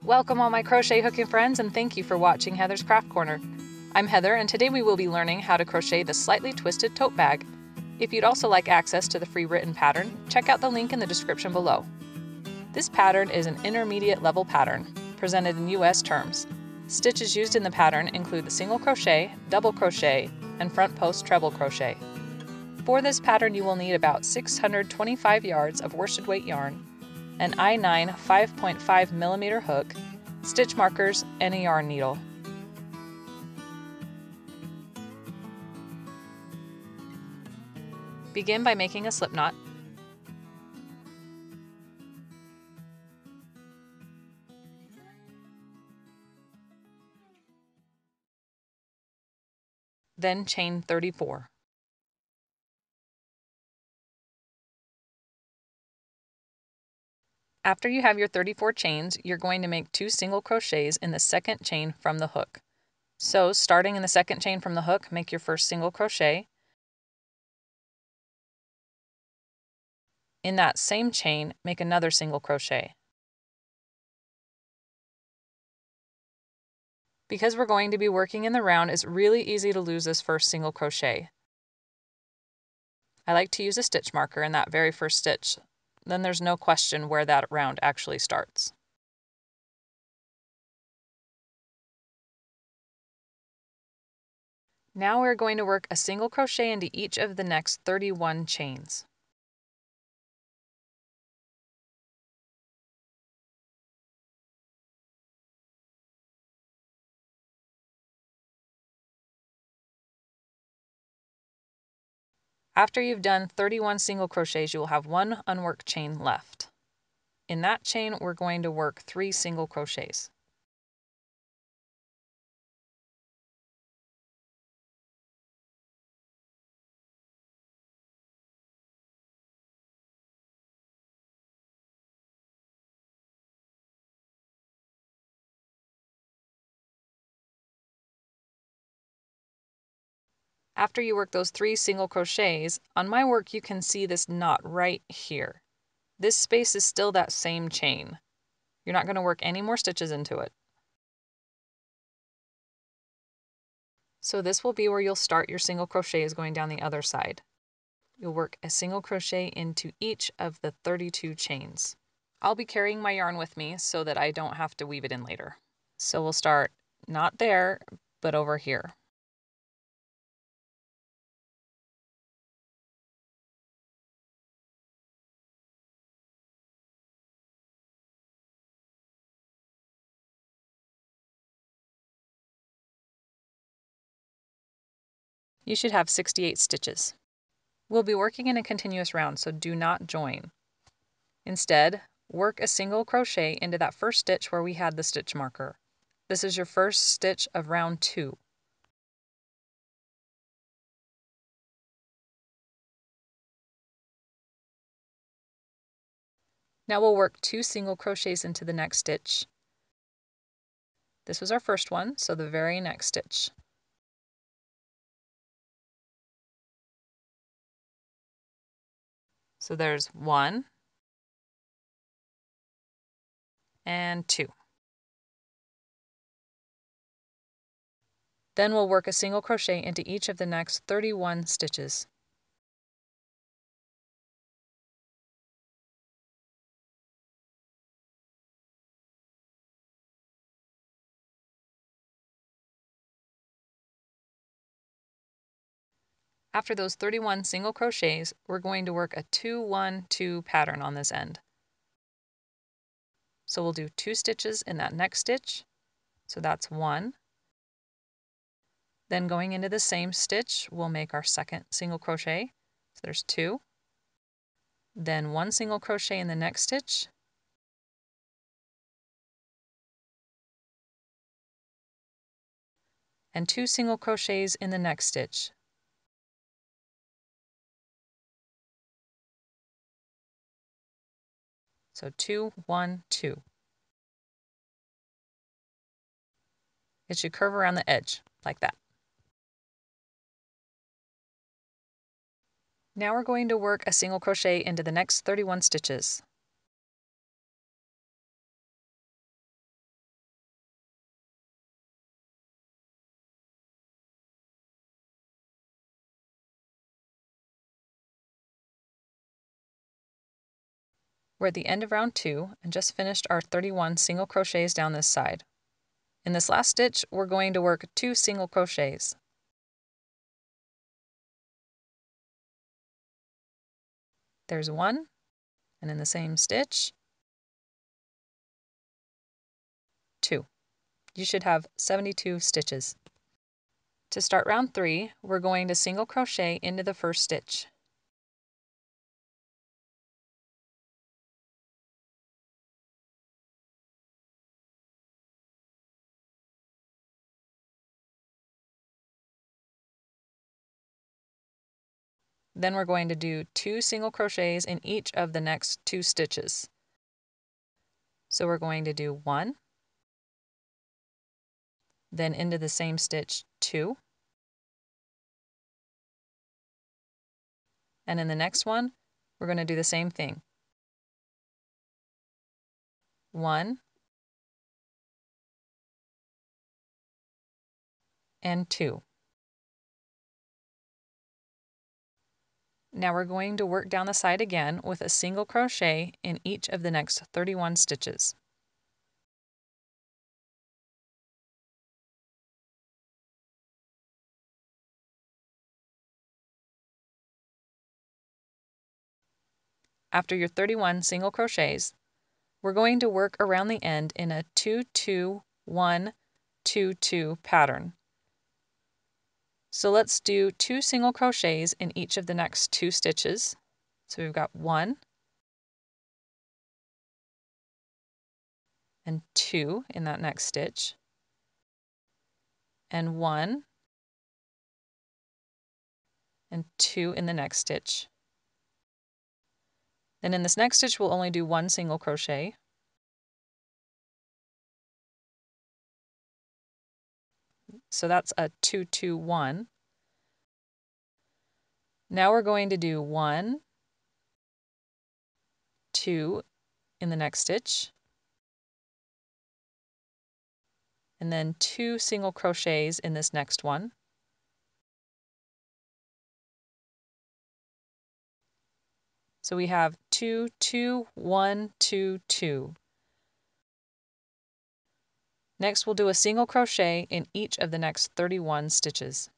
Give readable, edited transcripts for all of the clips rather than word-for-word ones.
Welcome all my crochet hooking friends, and thank you for watching Heather's Craft Corner. I'm Heather, and today we will be learning how to crochet the Slightly Twisted Tote bag. If you'd also like access to the free written pattern, check out the link in the description below. This pattern is an intermediate level pattern, presented in US terms. Stitches used in the pattern include the single crochet, double crochet, and front post treble crochet. For this pattern you will need about 625 yards of worsted weight yarn, an I-9 5.5mm hook, stitch markers, and a yarn needle. Begin by making a slip knot. Then chain 34. After you have your 34 chains, you're going to make 2 single crochets in the second chain from the hook. So, starting in the second chain from the hook, make your first single crochet. In that same chain, make another single crochet. Because we're going to be working in the round, it's really easy to lose this first single crochet. I like to use a stitch marker in that very first stitch. Then there's no question where that round actually starts. Now we're going to work a single crochet into each of the next 31 chains. After you've done 31 single crochets, you will have one unworked chain left. In that chain, we're going to work 3 single crochets. After you work those 3 single crochets, on my work you can see this knot right here. This space is still that same chain. You're not going to work any more stitches into it. So this will be where you'll start your single crochets going down the other side. You'll work a single crochet into each of the 32 chains. I'll be carrying my yarn with me so that I don't have to weave it in later. So we'll start not there, but over here. You should have 68 stitches. We'll be working in a continuous round, so do not join. Instead, work a single crochet into that first stitch where we had the stitch marker. This is your first stitch of round 2. Now we'll work 2 single crochets into the next stitch. This was our first one, so the very next stitch. So there's 1 and 2. Then we'll work a single crochet into each of the next 31 stitches. After those 31 single crochets, we're going to work a 2-1-2 pattern on this end. So we'll do 2 stitches in that next stitch. So that's 1. Then going into the same stitch, we'll make our second single crochet. So there's 2. Then 1 single crochet in the next stitch. And 2 single crochets in the next stitch. So 2, 1, 2. It should curve around the edge, like that. Now we're going to work a single crochet into the next 31 stitches. We're at the end of round 2 and just finished our 31 single crochets down this side. In this last stitch, we're going to work 2 single crochets. There's 1, and in the same stitch, 2. You should have 72 stitches. To start round 3, we're going to single crochet into the first stitch. Then we're going to do 2 single crochets in each of the next 2 stitches. So we're going to do 1, then into the same stitch 2, and in the next one, we're going to do the same thing. 1 and 2. Now we're going to work down the side again with a single crochet in each of the next 31 stitches. After your 31 single crochets, we're going to work around the end in a 2-2-1-2-2 pattern. So let's do 2 single crochets in each of the next 2 stitches. So we've got 1 and 2 in that next stitch, and 1 and 2 in the next stitch. Then in this next stitch, we'll only do 1 single crochet. So that's a 2-2-1. Now we're going to do 1, 2 in the next stitch, and then 2 single crochets in this next one. So we have 2, 2, 1, 2, 2. Next, we'll do a single crochet in each of the next 31 stitches.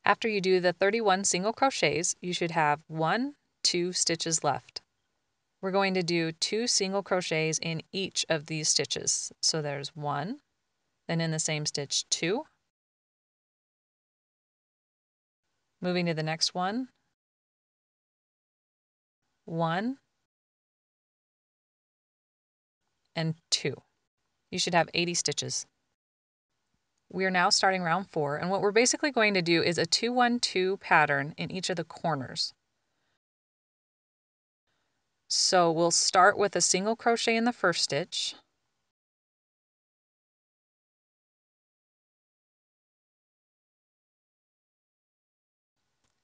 After you do the 31 single crochets, you should have 1, 2 stitches left. We're going to do 2 single crochets in each of these stitches. So there's 1, then in the same stitch 2, moving to the next one, 1, and 2. You should have 80 stitches. We are now starting round 4, and what we're basically going to do is a 2-1-2 pattern in each of the corners. So we'll start with a single crochet in the first stitch,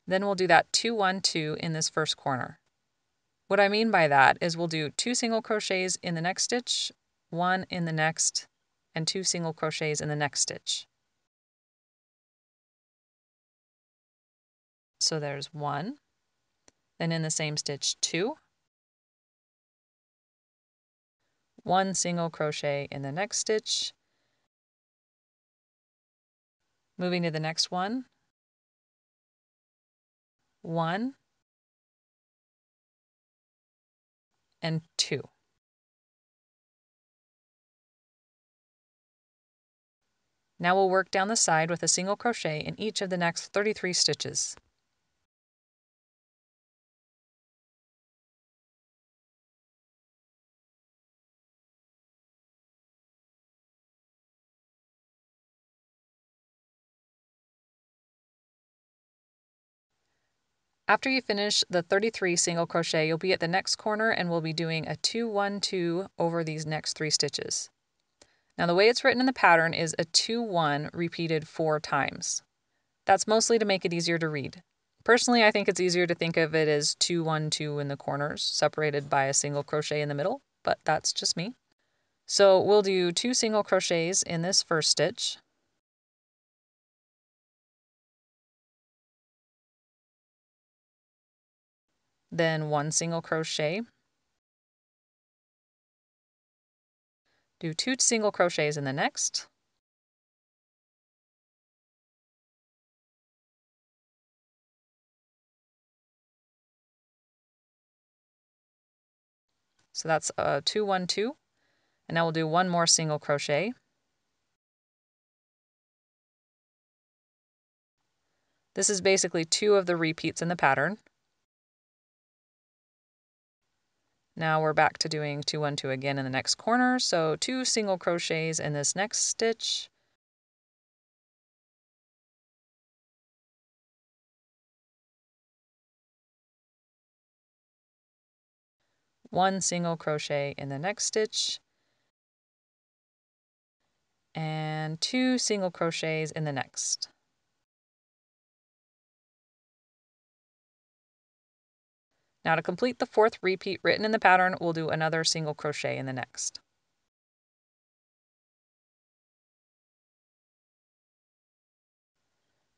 then we'll do that 2-1-2 in this first corner. What I mean by that is we'll do 2 single crochets in the next stitch, 1 in the next, and 2 single crochets in the next stitch. So there's 1, then in the same stitch 2, 1 single crochet in the next stitch, moving to the next one, 1, and 2. Now we'll work down the side with a single crochet in each of the next 33 stitches. After you finish the 33 single crochet, you'll be at the next corner and we'll be doing a 2-1-2 over these next 3 stitches. Now the way it's written in the pattern is a 2-1 repeated 4 times. That's mostly to make it easier to read. Personally, I think it's easier to think of it as 2-1-2 in the corners, separated by a single crochet in the middle, but that's just me. So we'll do 2 single crochets in this first stitch, then 1 single crochet, do 2 single crochets in the next, so that's 2 1 2, and now we'll do 1 more single crochet. This is basically 2 of the repeats in the pattern. Now we're back to doing 2 1 2 again in the next corner, so 2 single crochets in this next stitch, one single crochet in the next stitch, and 2 single crochets in the next. Now to complete the 4th repeat written in the pattern, we'll do another single crochet in the next.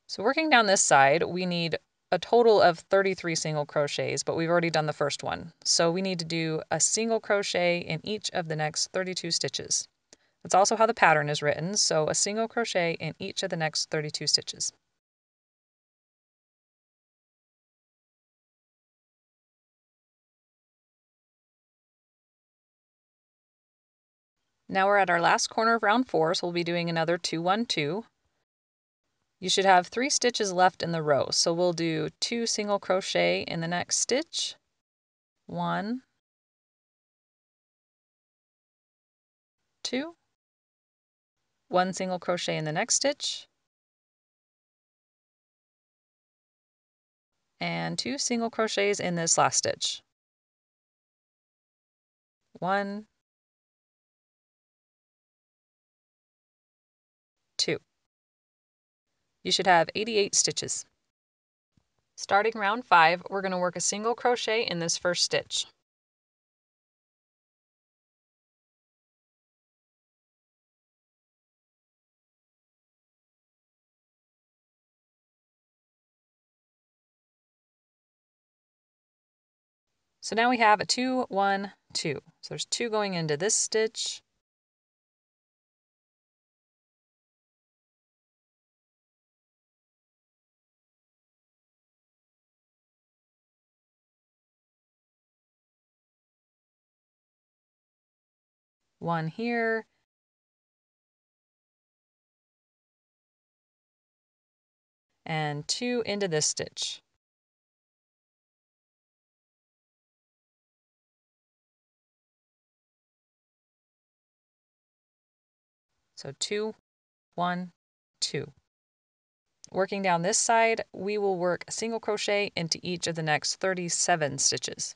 So working down this side, we need a total of 33 single crochets, but we've already done the first one. So we need to do a single crochet in each of the next 32 stitches. That's also how the pattern is written, so a single crochet in each of the next 32 stitches. Now we're at our last corner of round 4, so we'll be doing another 2 1 2. You should have 3 stitches left in the row, so we'll do 2 single crochet in the next stitch, 1, 2, 1 single crochet in the next stitch, and 2 single crochets in this last stitch, 1, 2. You should have 88 stitches. Starting round 5, we're going to work a single crochet in this first stitch. So now we have a 2 1 2. So there's 2 going into this stitch, one here, and 2 into this stitch. So 2 1 2. Working down this side, we will work a single crochet into each of the next 37 stitches.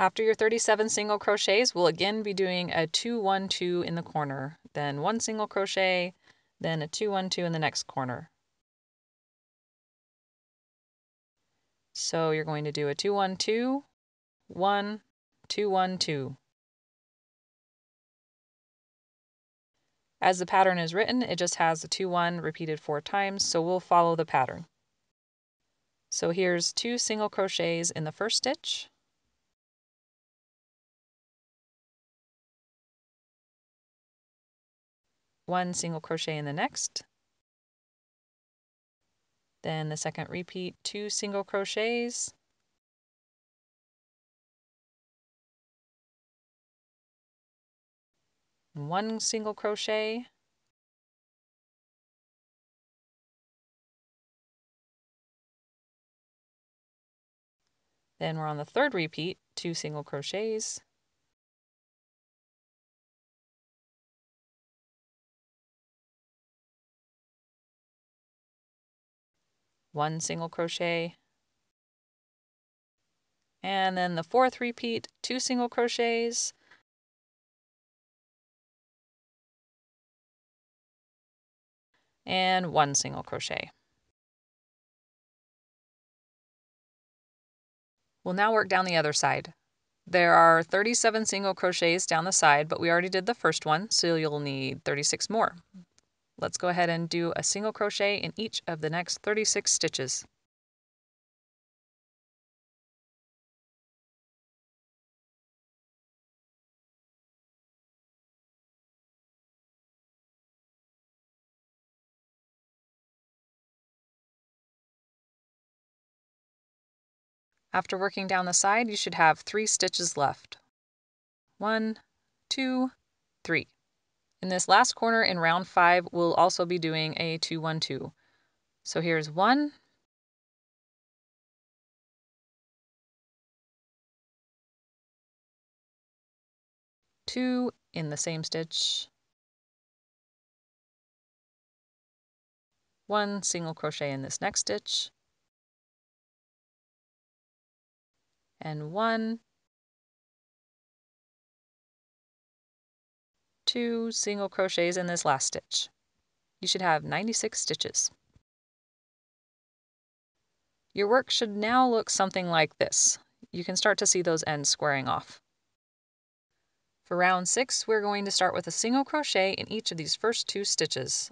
After your 37 single crochets, we'll again be doing a 2 1 2 in the corner, then 1 single crochet, then a 2 1 2 in the next corner. So you're going to do a 2 1 2, 1, 2 1 2. As the pattern is written, it just has the 2 1 repeated 4 times, so we'll follow the pattern. So here's 2 single crochets in the first stitch, 1 single crochet in the next, then the second repeat, 2 single crochets, and 1 single crochet, then we're on the third repeat, 2 single crochets, one single crochet, and then the fourth repeat, 2 single crochets, and 1 single crochet. We'll now work down the other side. There are 37 single crochets down the side, but we already did the first one, so you'll need 36 more. Let's go ahead and do a single crochet in each of the next 36 stitches. After working down the side, you should have 3 stitches left. 1, 2, 3. In this last corner in round 5, we'll also be doing a 2, 1, 2. So here's 1, 2 in the same stitch, 1 single crochet in this next stitch, and 1, 2 single crochets in this last stitch. You should have 96 stitches. Your work should now look something like this. You can start to see those ends squaring off. For round 6, we're going to start with a single crochet in each of these first 2 stitches.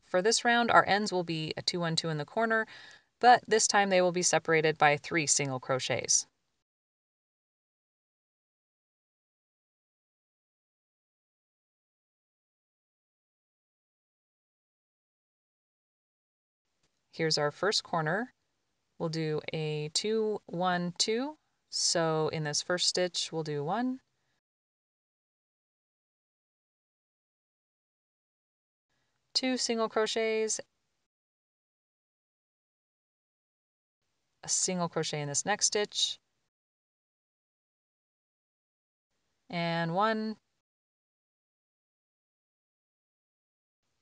For this round, our ends will be a 2, 1, 2 in the corner, but this time they will be separated by 3 single crochets. Here's our first corner. We'll do a 2, 1, 2. So in this first stitch, we'll do 1, 2 single crochets, a single crochet in this next stitch, and 1,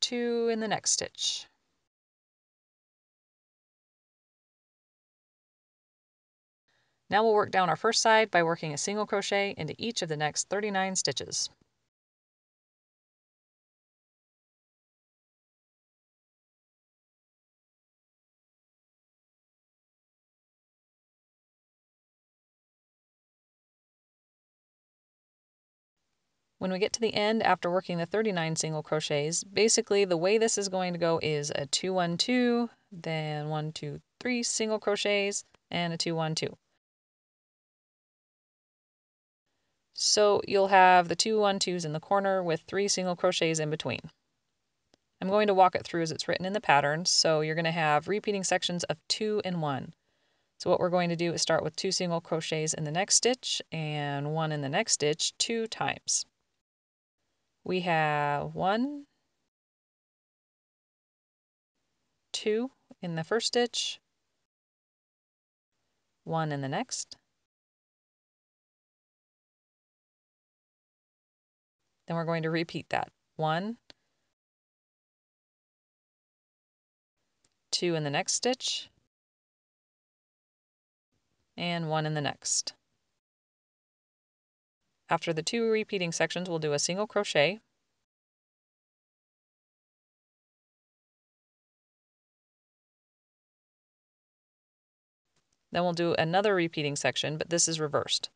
2 in the next stitch. Now we'll work down our first side by working a single crochet into each of the next 39 stitches. When we get to the end after working the 39 single crochets, basically the way this is going to go is a 2, 1, 2, then 1, 2, 3 single crochets, and a 2, 1, 2. So you'll have the 2, 1, 2s in the corner with 3 single crochets in between. I'm going to walk it through as it's written in the pattern, so you're going to have repeating sections of 2 and 1. So what we're going to do is start with 2 single crochets in the next stitch and 1 in the next stitch 2 times. We have 1, 2 in the first stitch, 1 in the next, then we're going to repeat that. 1, 2 in the next stitch, and 1 in the next. After the 2 repeating sections, we'll do a single crochet, then we'll do another repeating section, but this is reversed.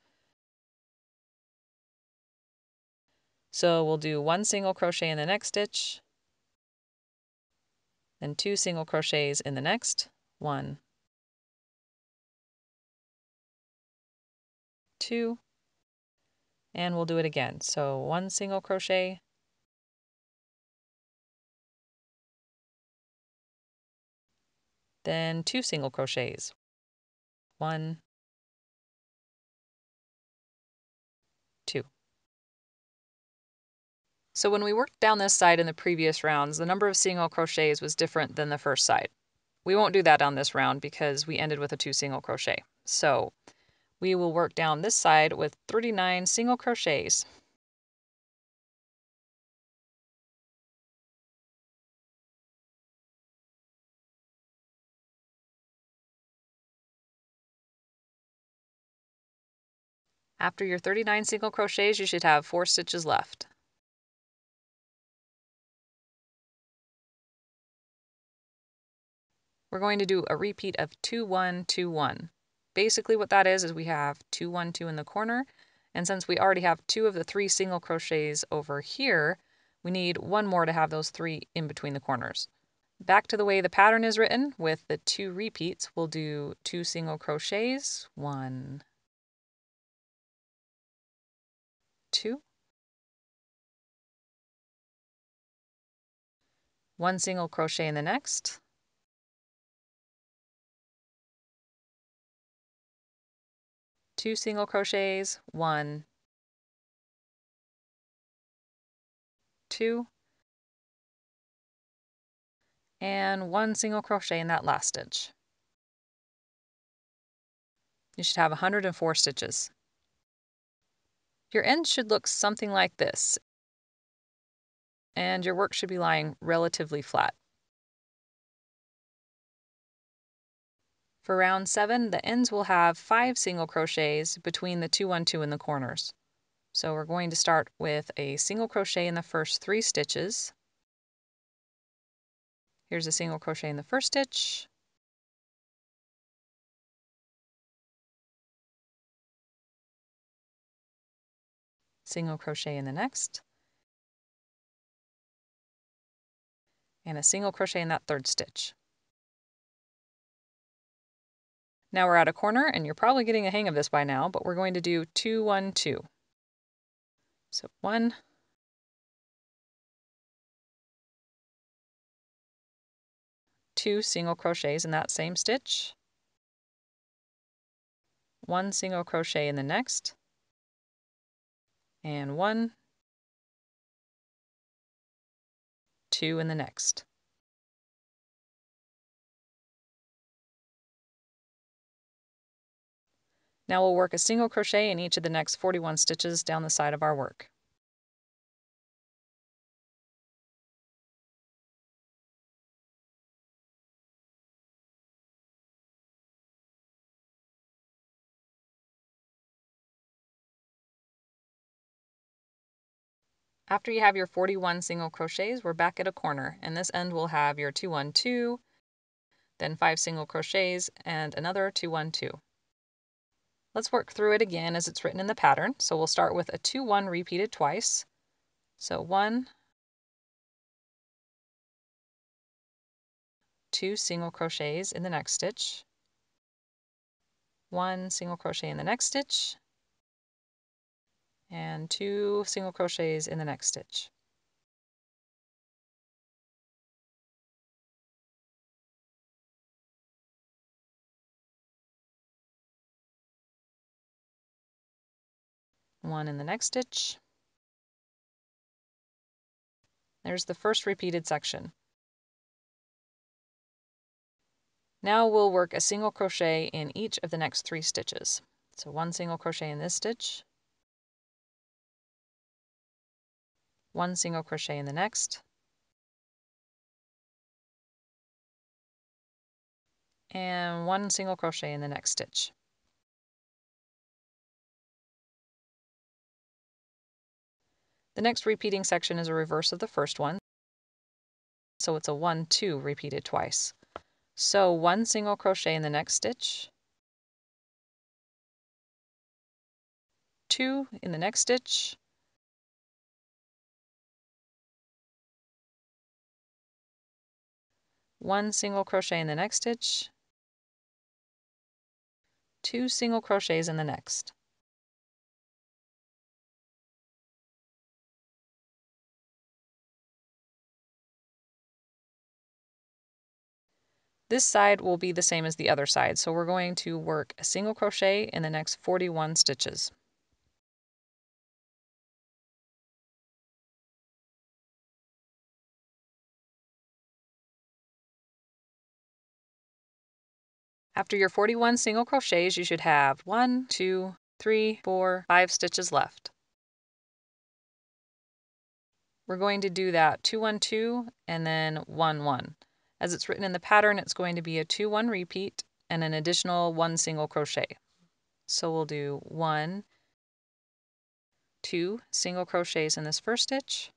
So we'll do 1 single crochet in the next stitch, then 2 single crochets in the next, 1, 2, and we'll do it again. So 1 single crochet, then 2 single crochets, 1, 2. So when we worked down this side in the previous rounds, the number of single crochets was different than the first side. We won't do that on this round because we ended with a 2 single crochet. So we will work down this side with 39 single crochets. After your 39 single crochets, you should have 4 stitches left. We're going to do a repeat of 2, 1, 2, 1. Basically what that is we have 2, 1, 2 in the corner, and since we already have 2 of the 3 single crochets over here, we need 1 more to have those 3 in between the corners. Back to the way the pattern is written, with the 2 repeats, we'll do 2 single crochets, 1, 2, 1 single crochet in the next, 2 single crochets, 1, 2, and 1 single crochet in that last stitch. You should have 104 stitches. Your end should look something like this, and your work should be lying relatively flat. For round 7, the ends will have 5 single crochets between the 2, 1, 2 in the corners. So we're going to start with a single crochet in the first 3 stitches. Here's a single crochet in the first stitch, single crochet in the next, and a single crochet in that third stitch. Now we're at a corner, and you're probably getting a hang of this by now, but we're going to do 2, 1, 2. So 1, 2 single crochets in that same stitch, 1 single crochet in the next, and 1, 2 in the next. Now we'll work a single crochet in each of the next 41 stitches down the side of our work. After you have your 41 single crochets, we're back at a corner, and this end will have your 2, 1, 2, then 5 single crochets, and another 2, 1, 2. Let's work through it again as it's written in the pattern. So we'll start with a 2, 1 repeated twice. So 1, 2 single crochets in the next stitch, 1 single crochet in the next stitch, and 2 single crochets in the next stitch. One in the next stitch. There's the first repeated section. Now we'll work a single crochet in each of the next 3 stitches. So 1 single crochet in this stitch, 1 single crochet in the next, and 1 single crochet in the next stitch. The next repeating section is a reverse of the first one, so it's a 1, 2 repeated twice. So 1 single crochet in the next stitch, 2 in the next stitch, 1 single crochet in the next stitch, 2 single crochets in the next. This side will be the same as the other side, so we're going to work a single crochet in the next 41 stitches. After your 41 single crochets, you should have 1, 2, 3, 4, 5 stitches left. We're going to do that 2, 1, 2, and then 1, 1. As it's written in the pattern, it's going to be a 2, 1 repeat and an additional 1 single crochet. So we'll do 1, 2 single crochets in this first stitch,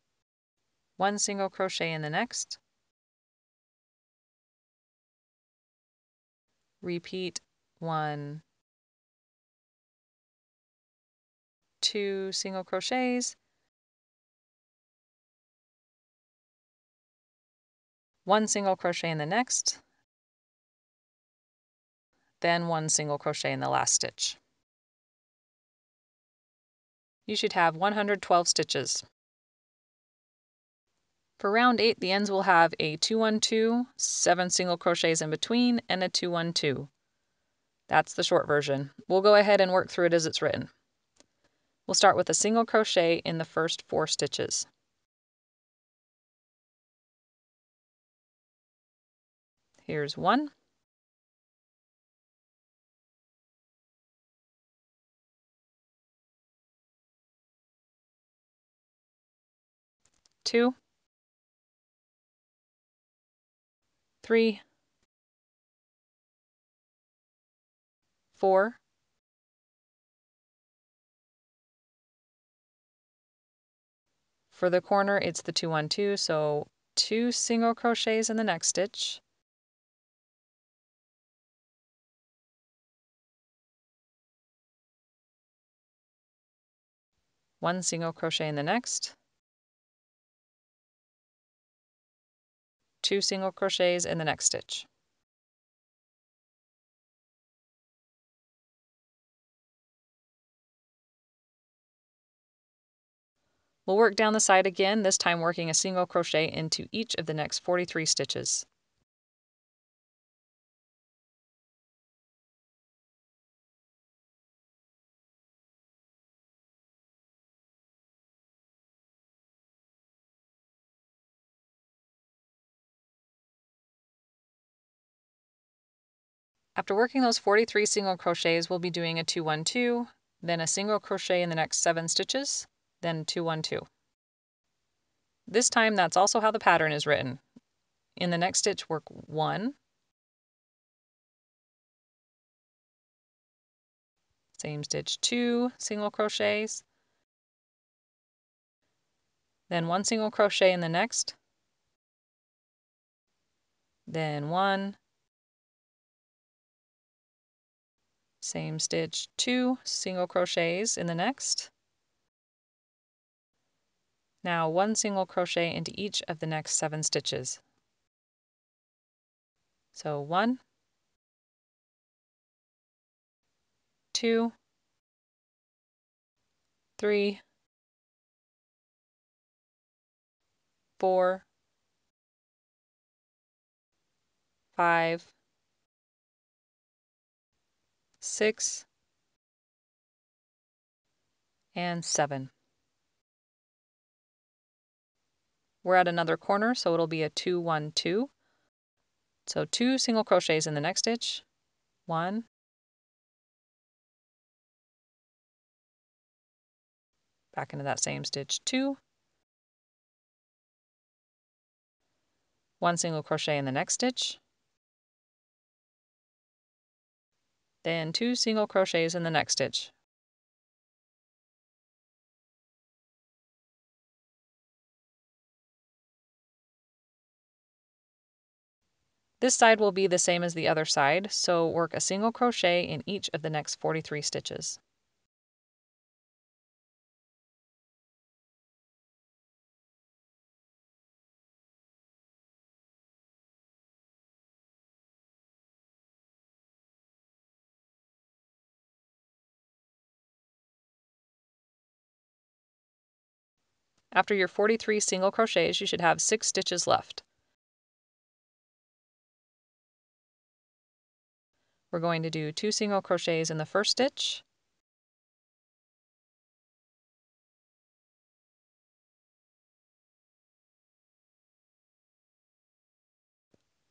1 single crochet in the next, repeat 1, 2 single crochets, 1 single crochet in the next, then 1 single crochet in the last stitch. You should have 112 stitches. For round 8, the ends will have a 2-1-2, 7 single crochets in between, and a 2-1-2. That's the short version. We'll go ahead and work through it as it's written. We'll start with a single crochet in the first 4 stitches. Here's 1, 2, 3, 4, 'For the corner, it's the 2-1-2, so 2 single crochets in the next stitch, 1 single crochet in the next, 2 single crochets in the next stitch. We'll work down the side again, this time working a single crochet into each of the next 43 stitches. After working those 43 single crochets, we'll be doing a 2-1-2, then a single crochet in the next 7 stitches, then 2-1-2. This time, that's also how the pattern is written. In the next stitch, work 1, same stitch 2 single crochets, then 1 single crochet in the next, then 1, same stitch 2 single crochets in the next. Now 1 single crochet into each of the next 7 stitches. So 1, 2, 3, 4, 5, 6, and 7. We're at another corner, so it'll be a 2-1-2. So 2 single crochets in the next stitch, 1, back into that same stitch 2, 1 single crochet in the next stitch, then 2 single crochets in the next stitch. This side will be the same as the other side, so work a single crochet in each of the next 43 stitches. After your 43 single crochets, you should have 6 stitches left. We're going to do 2 single crochets in the first stitch,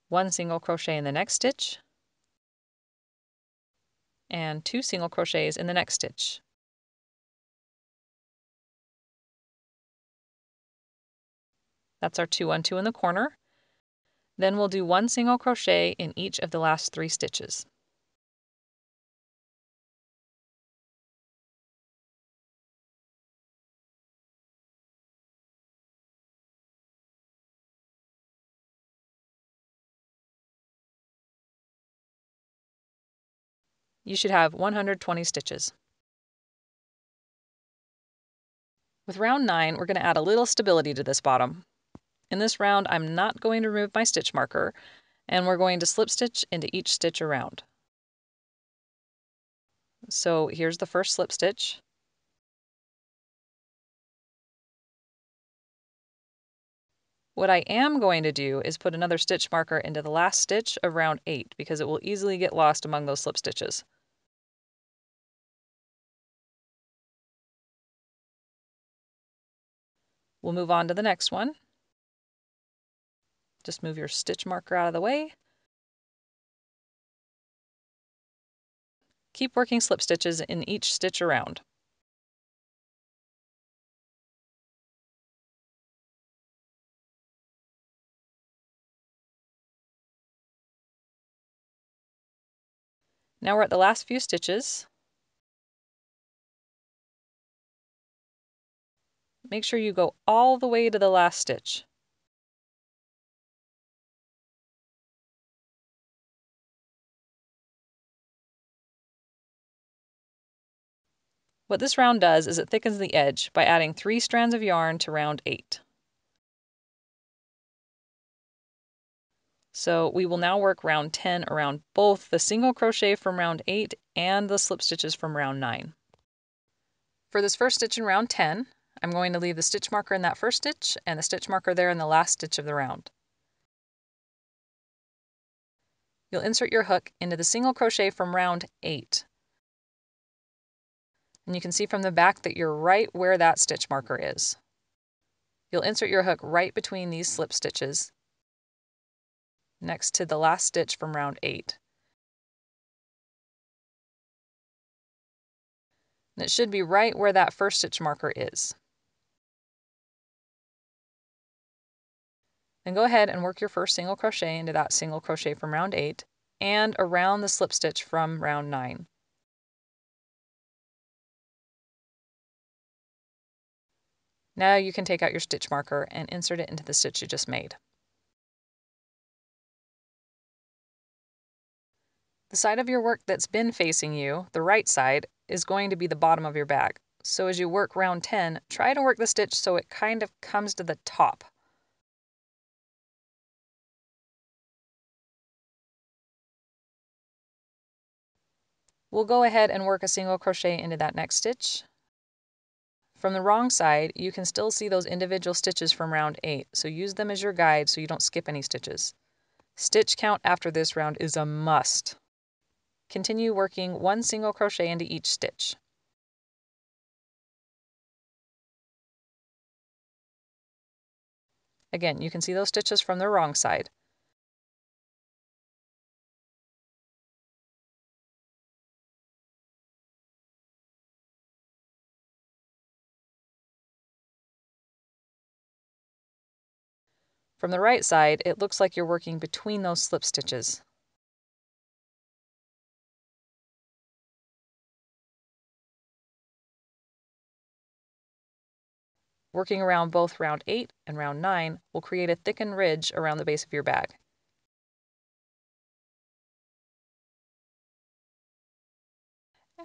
1 single crochet in the next stitch, and 2 single crochets in the next stitch. That's our 2-1-2 in the corner. Then we'll do 1 single crochet in each of the last 3 stitches. You should have 120 stitches. With round 9, we're going to add a little stability to this bottom. In this round, I'm not going to remove my stitch marker, and we're going to slip stitch into each stitch around. So here's the first slip stitch. What I am going to do is put another stitch marker into the last stitch of round 8 because it will easily get lost among those slip stitches. We'll move on to the next one. Just move your stitch marker out of the way. Keep working slip stitches in each stitch around. Now we're at the last few stitches. Make sure you go all the way to the last stitch. What this round does is it thickens the edge by adding 3 strands of yarn to round 8. So we will now work round 10 around both the single crochet from round 8 and the slip stitches from round 9. For this first stitch in round 10, I'm going to leave the stitch marker in that first stitch and the stitch marker there in the last stitch of the round. You'll insert your hook into the single crochet from round 8. And you can see from the back that you're right where that stitch marker is. You'll insert your hook right between these slip stitches next to the last stitch from round 8. And it should be right where that first stitch marker is. Then go ahead and work your first single crochet into that single crochet from round 8 and around the slip stitch from round 9. Now you can take out your stitch marker and insert it into the stitch you just made. The side of your work that's been facing you, the right side, is going to be the bottom of your bag. So as you work round 10, try to work the stitch so it kind of comes to the top. We'll go ahead and work a single crochet into that next stitch. From the wrong side, you can still see those individual stitches from round 8, so use them as your guide so you don't skip any stitches. Stitch count after this round is a must. Continue working 1 single crochet into each stitch. Again, you can see those stitches from the wrong side. From the right side, it looks like you're working between those slip stitches. Working around both round 8 and round 9 will create a thickened ridge around the base of your bag.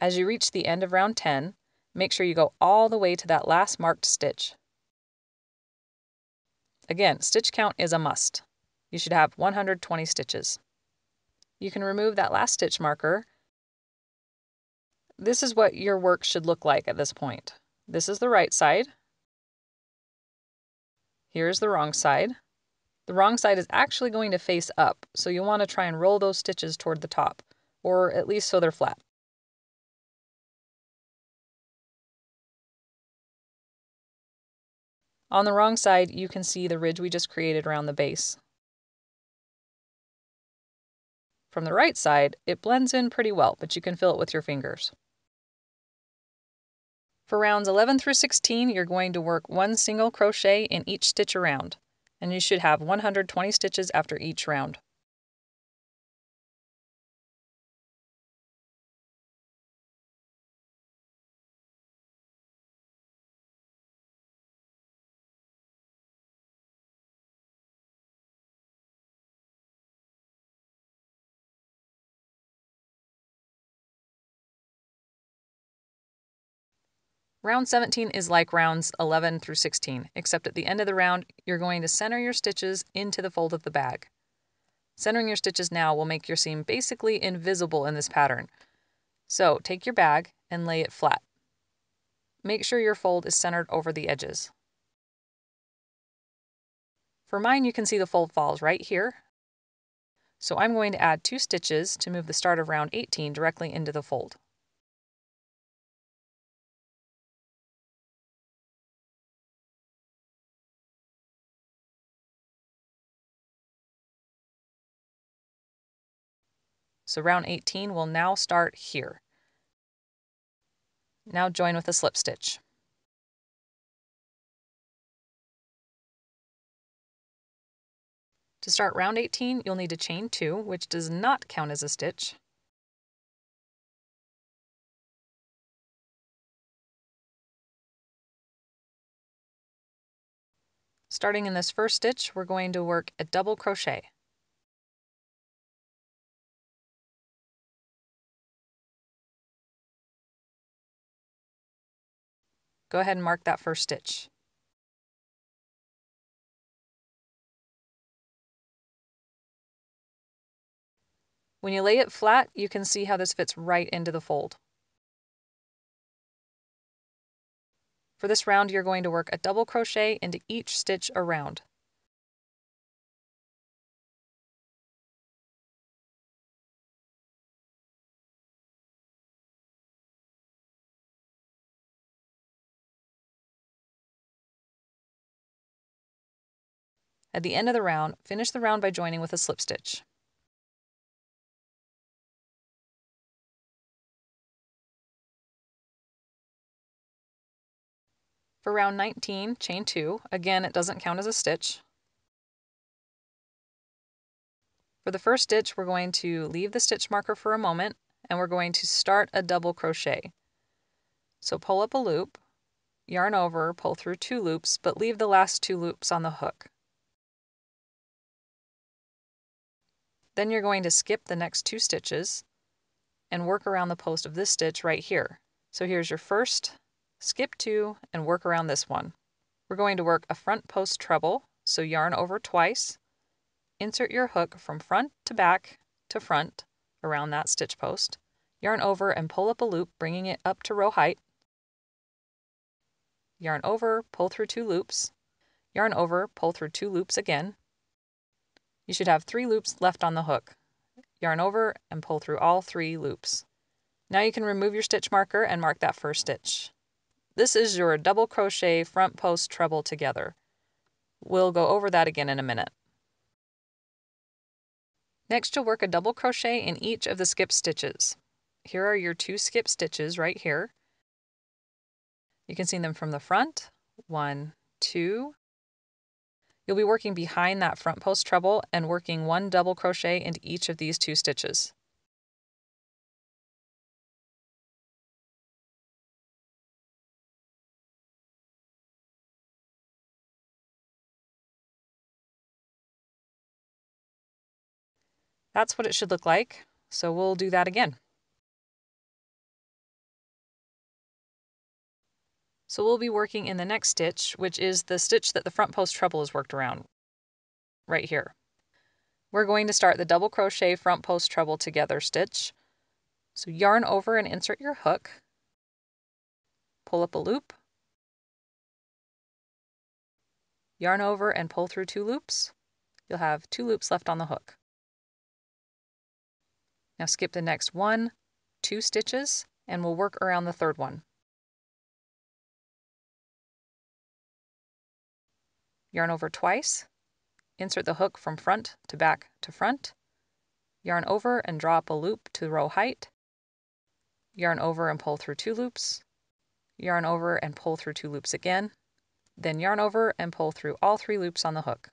As you reach the end of round 10, make sure you go all the way to that last marked stitch. Again, stitch count is a must. You should have 120 stitches. You can remove that last stitch marker. This is what your work should look like at this point. This is the right side. Here's the wrong side. The wrong side is actually going to face up, so you'll want to try and roll those stitches toward the top, or at least so they're flat. On the wrong side, you can see the ridge we just created around the base. From the right side, it blends in pretty well, but you can fill it with your fingers. For rounds 11 through 16, you're going to work 1 single crochet in each stitch around, and you should have 120 stitches after each round. Round 17 is like rounds 11 through 16, except at the end of the round, you're going to center your stitches into the fold of the bag. Centering your stitches now will make your seam basically invisible in this pattern. So take your bag and lay it flat. Make sure your fold is centered over the edges. For mine, you can see the fold falls right here. So I'm going to add 2 stitches to move the start of round 18 directly into the fold. So round 18 will now start here. Now join with a slip stitch. To start round 18, you'll need to chain 2, which does not count as a stitch. Starting in this first stitch, we're going to work a double crochet. Go ahead and mark that first stitch. When you lay it flat, you can see how this fits right into the fold. For this round, you're going to work a double crochet into each stitch around. At the end of the round, finish the round by joining with a slip stitch. For round 19, chain 2. Again, it doesn't count as a stitch. For the first stitch, we're going to leave the stitch marker for a moment, and we're going to start a double crochet. So pull up a loop, yarn over, pull through 2 loops, but leave the last 2 loops on the hook. Then you're going to skip the next 2 stitches and work around the post of this stitch right here. So here's your first, skip 2, and work around this one. We're going to work a front post treble, so yarn over twice, insert your hook from front to back to front around that stitch post, yarn over and pull up a loop, bringing it up to row height, yarn over, pull through 2 loops, yarn over, pull through 2 loops again. You should have 3 loops left on the hook. Yarn over and pull through all 3 loops. Now you can remove your stitch marker and mark that first stitch. This is your double crochet front post treble together. We'll go over that again in a minute. Next, you'll work a double crochet in each of the skip stitches. Here are your 2 skip stitches right here. You can see them from the front. 1, 2. You'll be working behind that front post treble and working 1 double crochet into each of these 2 stitches. That's what it should look like, so we'll do that again. So we'll be working in the next stitch, which is the stitch that the front post treble is worked around, right here. We're going to start the double crochet front post treble together stitch. So yarn over and insert your hook, pull up a loop, yarn over and pull through 2 loops. You'll have 2 loops left on the hook. Now skip the next 1, 2 stitches, and we'll work around the third one. Yarn over twice, insert the hook from front to back to front, yarn over and draw up a loop to row height, yarn over and pull through 2 loops, yarn over and pull through 2 loops again, then yarn over and pull through all 3 loops on the hook.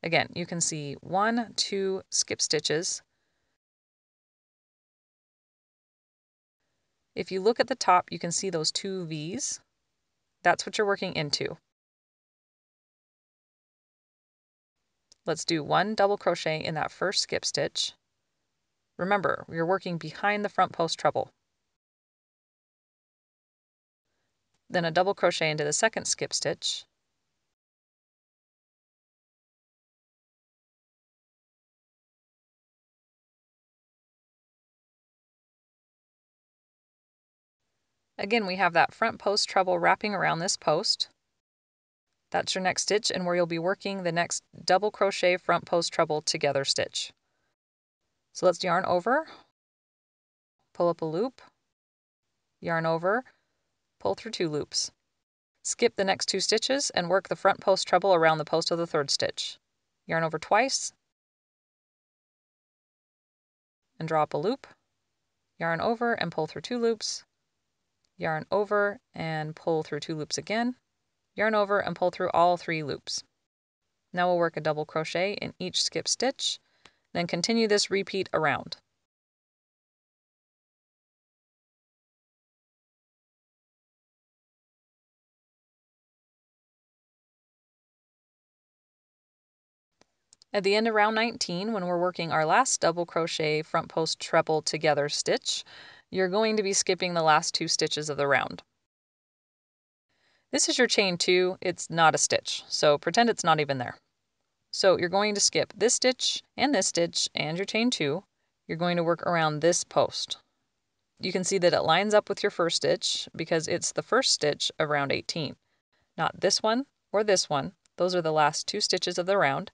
Again, you can see 1, 2 skip stitches. If you look at the top, you can see those 2 V's. That's what you're working into. Let's do 1 double crochet in that first skip stitch. Remember, you're working behind the front post treble. then a double crochet into the second skip stitch, again we have that front post treble wrapping around this post. That's your next stitch and where you'll be working the next double crochet front post treble together stitch. So let's yarn over, pull up a loop, yarn over, pull through 2 loops. Skip the next 2 stitches and work the front post treble around the post of the 3rd stitch. Yarn over twice and draw up a loop, yarn over and pull through 2 loops, yarn over and pull through 2 loops again, yarn over and pull through all 3 loops. Now we'll work a double crochet in each skip stitch, then continue this repeat around. At the end of round 19, when we're working our last double crochet front post treble together stitch, you're going to be skipping the last 2 stitches of the round. This is your chain 2, it's not a stitch, so pretend it's not even there. So you're going to skip this stitch and your chain 2. You're going to work around this post. You can see that it lines up with your first stitch because it's the first stitch of round 18. Not this one or this one. Those are the last 2 stitches of the round.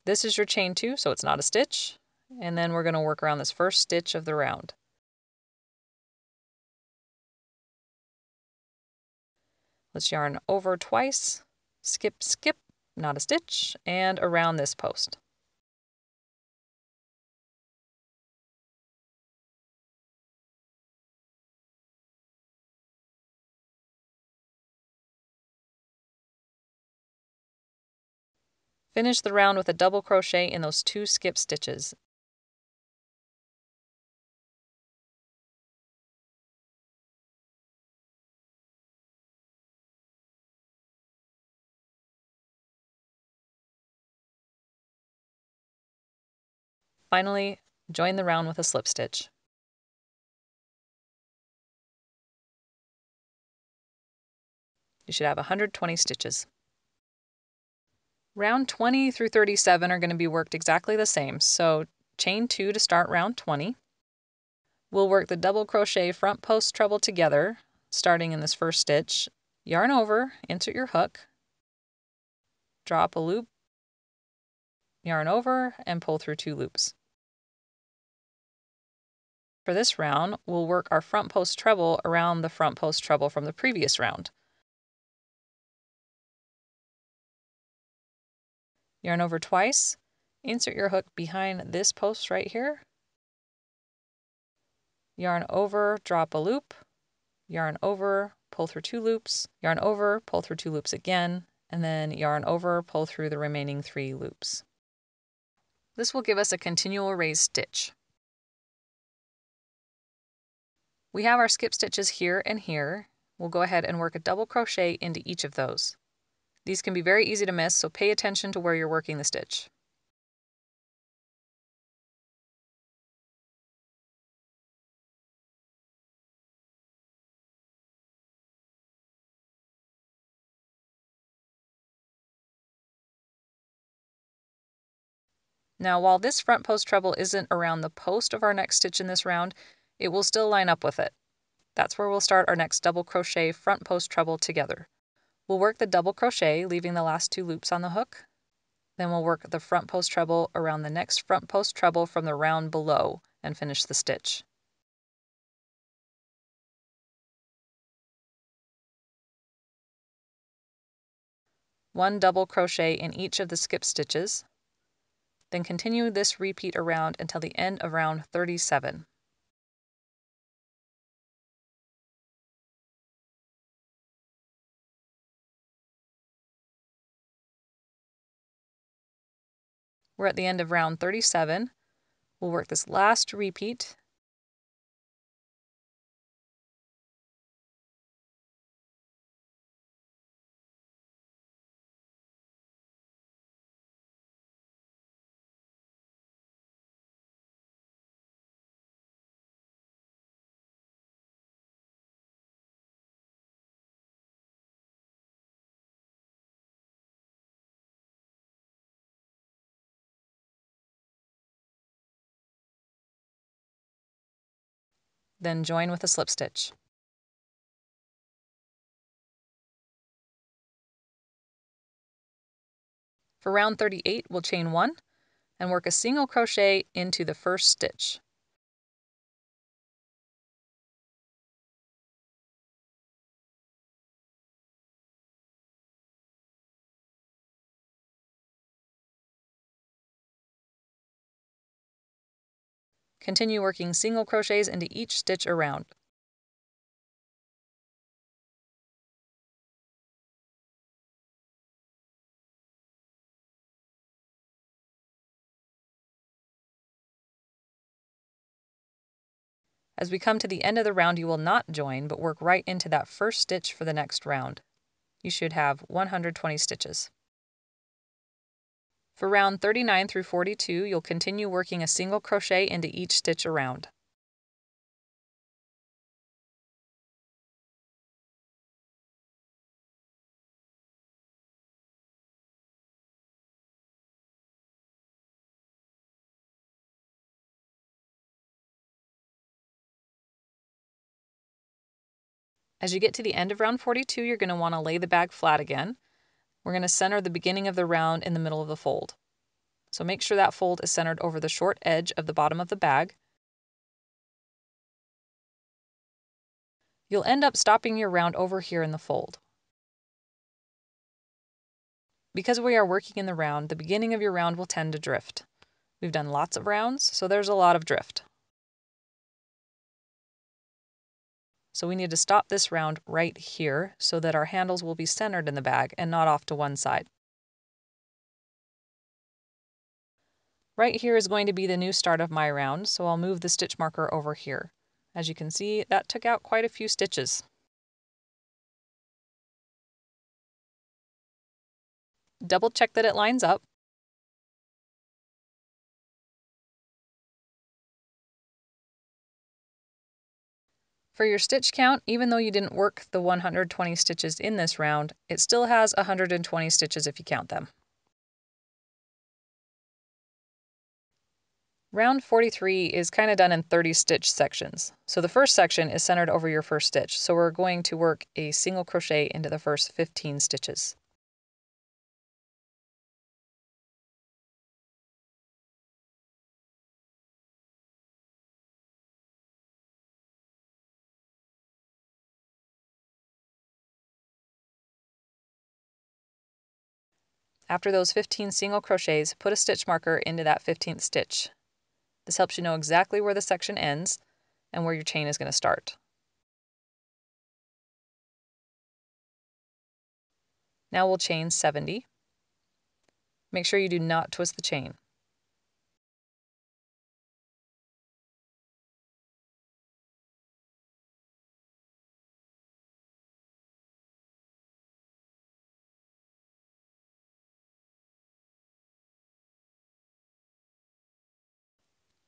This is your chain 2, so it's not a stitch. And then we're going to work around this first stitch of the round. Let's yarn over twice, skip, skip, not a stitch, and around this post. Finish the round with a double crochet in those 2 skip stitches. Finally, join the round with a slip stitch. You should have 120 stitches. Round 20 through 37 are going to be worked exactly the same, so chain 2 to start round 20. We'll work the double crochet front post treble together, starting in this first stitch. Yarn over, insert your hook, draw up a loop, yarn over, and pull through 2 loops. For this round, we'll work our front post treble around the front post treble from the previous round. Yarn over twice, insert your hook behind this post right here, yarn over, drop a loop, yarn over, pull through 2 loops, yarn over, pull through 2 loops again, and then yarn over, pull through the remaining 3 loops. This will give us a continual raised stitch. We have our skip stitches here and here. We'll go ahead and work a double crochet into each of those. These can be very easy to miss, so pay attention to where you're working the stitch. Now, while this front post treble isn't around the post of our next stitch in this round, it will still line up with it. That's where we'll start our next double crochet front post treble together. We'll work the double crochet, leaving the last 2 loops on the hook. Then we'll work the front post treble around the next front post treble from the round below and finish the stitch. One double crochet in each of the skip stitches. Then continue this repeat around until the end of round 37. We're at the end of round 37. We'll work this last repeat. then join with a slip stitch. For round 38, we'll chain 1 and work a single crochet into the first stitch. Continue working single crochets into each stitch around. As we come to the end of the round, you will not join, but work right into that first stitch for the next round. You should have 120 stitches. For round 39 through 42, you'll continue working a single crochet into each stitch around. As you get to the end of round 42, you're going to want to lay the bag flat again. We're going to center the beginning of the round in the middle of the fold. So make sure that fold is centered over the short edge of the bottom of the bag. You'll end up stopping your round over here in the fold. Because we are working in the round, the beginning of your round will tend to drift. We've done lots of rounds, so there's a lot of drift. So we need to stop this round right here so that our handles will be centered in the bag and not off to one side. Right here is going to be the new start of my round, so I'll move the stitch marker over here. As you can see, that took out quite a few stitches. Double check that it lines up. For your stitch count, even though you didn't work the 120 stitches in this round, it still has 120 stitches if you count them. Round 43 is kind of done in 30 stitch sections. So the first section is centered over your first stitch, so we're going to work a single crochet into the first 15 stitches. After those 15 single crochets, put a stitch marker into that 15th stitch. This helps you know exactly where the section ends and where your chain is going to start. Now we'll chain 70. Make sure you do not twist the chain.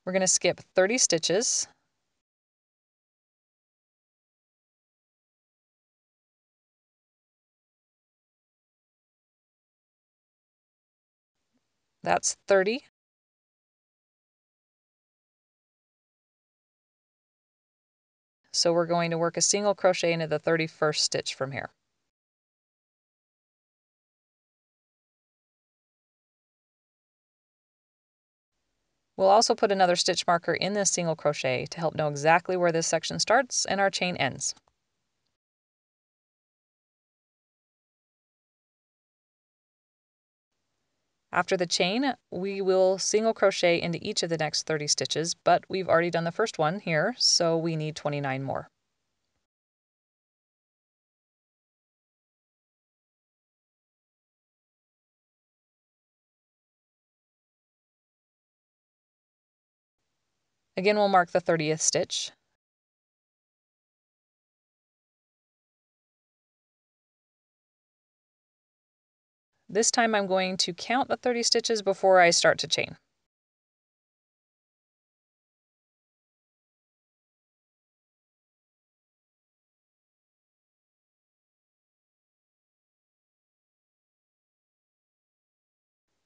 We're going to skip 30 stitches. That's 30. So we're going to work a single crochet into the 31st stitch from here. We'll also put another stitch marker in this single crochet to help know exactly where this section starts and our chain ends. After the chain, we will single crochet into each of the next 30 stitches, but we've already done the first one here, so we need 29 more. Again, we'll mark the 30th stitch. This time I'm going to count the 30 stitches before I start to chain.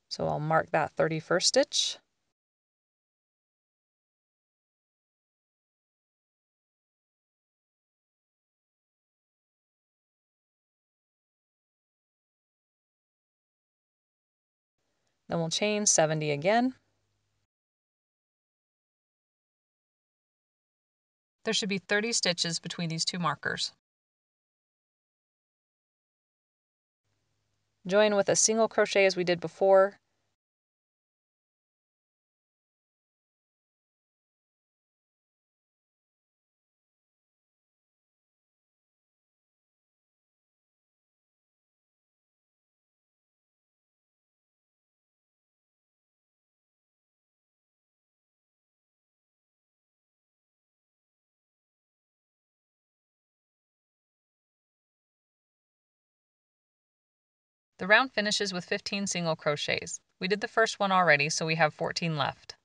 So I'll mark that 31st stitch. Then we'll chain 70 again. There should be 30 stitches between these two markers. Join with a single crochet as we did before. The round finishes with 15 single crochets. We did the first one already, so we have 14 left.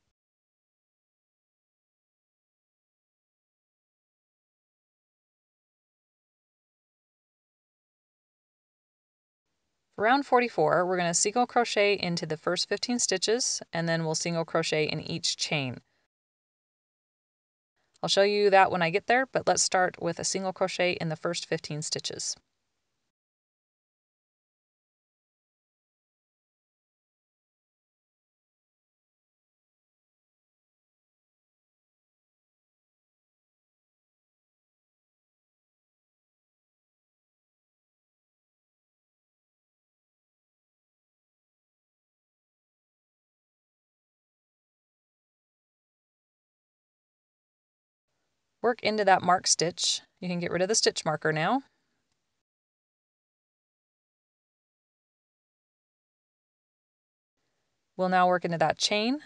For round 44, we're going to single crochet into the first 15 stitches, and then we'll single crochet in each chain. I'll show you that when I get there, but let's start with a single crochet in the first 15 stitches. Work into that marked stitch. You can get rid of the stitch marker now. We'll now work into that chain.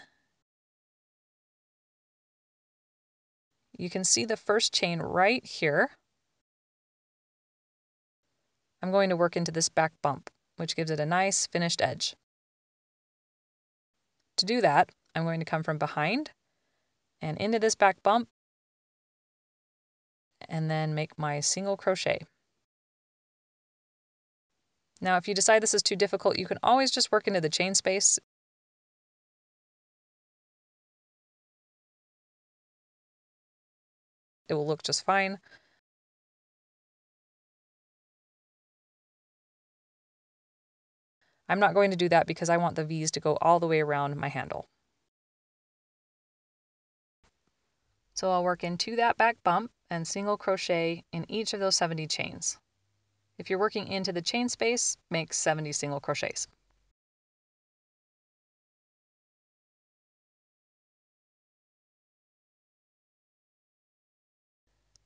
You can see the first chain right here. I'm going to work into this back bump, which gives it a nice finished edge. To do that, I'm going to come from behind and into this back bump, and then make my single crochet. Now, if you decide this is too difficult, you can always just work into the chain space. It will look just fine. I'm not going to do that because I want the V's to go all the way around my handle. So I'll work into that back bump and single crochet in each of those 70 chains. If you're working into the chain space, make 70 single crochets.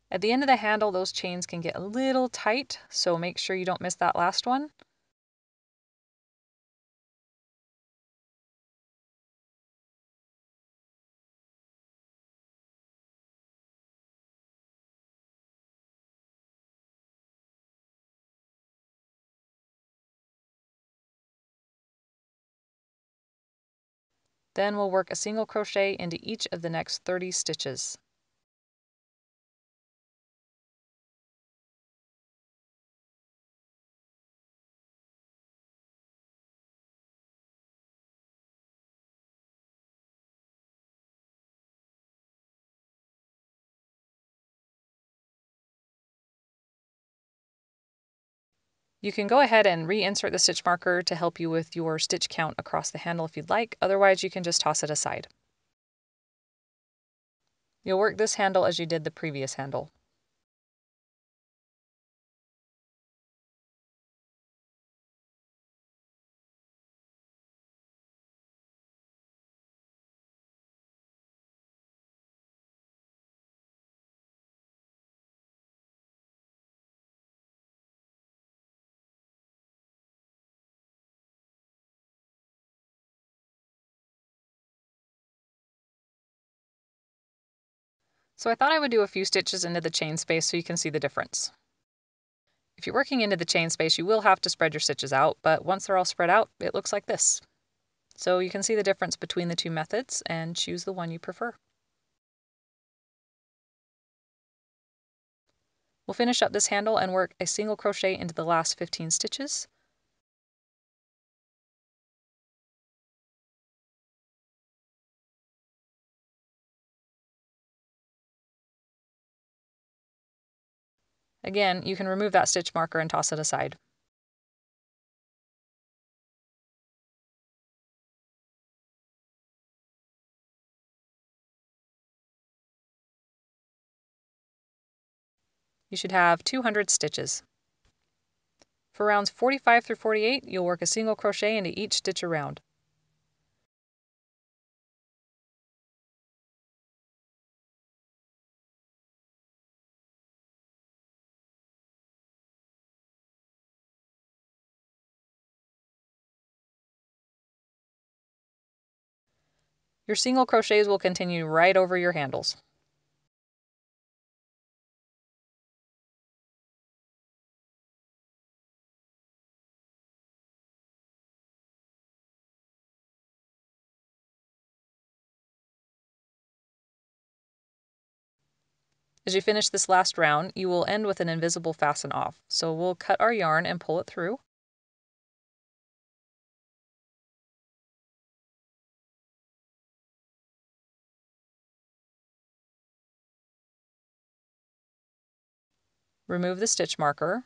At the end of the handle, those chains can get a little tight, so make sure you don't miss that last one. Then we'll work a single crochet into each of the next 30 stitches. You can go ahead and reinsert the stitch marker to help you with your stitch count across the handle if you'd like, otherwise you can just toss it aside. You'll work this handle as you did the previous handle. So I thought I would do a few stitches into the chain space so you can see the difference. If you're working into the chain space, you will have to spread your stitches out, but once they're all spread out, it looks like this. So you can see the difference between the two methods and choose the one you prefer. We'll finish up this handle and work a single crochet into the last 15 stitches. Again, you can remove that stitch marker and toss it aside. You should have 200 stitches. For rounds 45 through 48, you'll work a single crochet into each stitch around. Your single crochets will continue right over your handles. As you finish this last round, you will end with an invisible fasten off. So we'll cut our yarn and pull it through. Remove the stitch marker.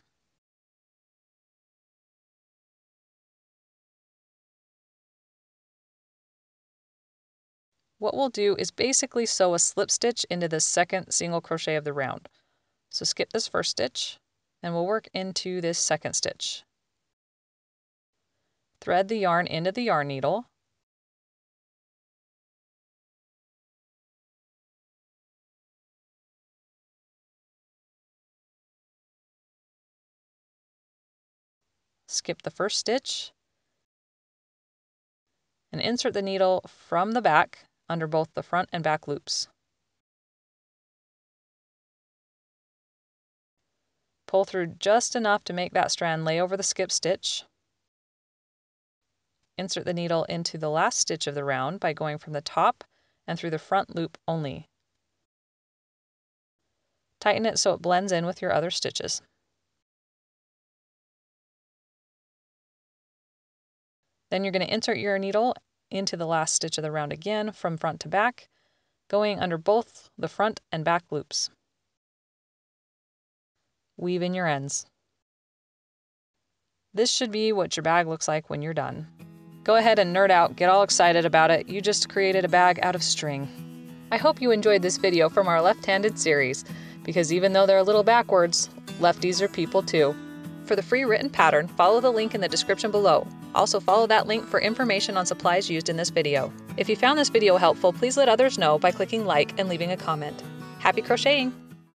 What we'll do is basically sew a slip stitch into the second single crochet of the round. So skip this first stitch, and we'll work into this second stitch. Thread the yarn into the yarn needle. Skip the first stitch, and insert the needle from the back under both the front and back loops. Pull through just enough to make that strand lay over the skip stitch. Insert the needle into the last stitch of the round by going from the top and through the front loop only. Tighten it so it blends in with your other stitches. Then you're going to insert your needle into the last stitch of the round again from front to back, going under both the front and back loops. Weave in your ends. This should be what your bag looks like when you're done. Go ahead and nerd out, get all excited about it. You just created a bag out of string. I hope you enjoyed this video from our left-handed series, because even though they're a little backwards, lefties are people too. For the free written pattern, follow the link in the description below. Also follow that link for information on supplies used in this video. If you found this video helpful, please let others know by clicking like and leaving a comment. Happy crocheting!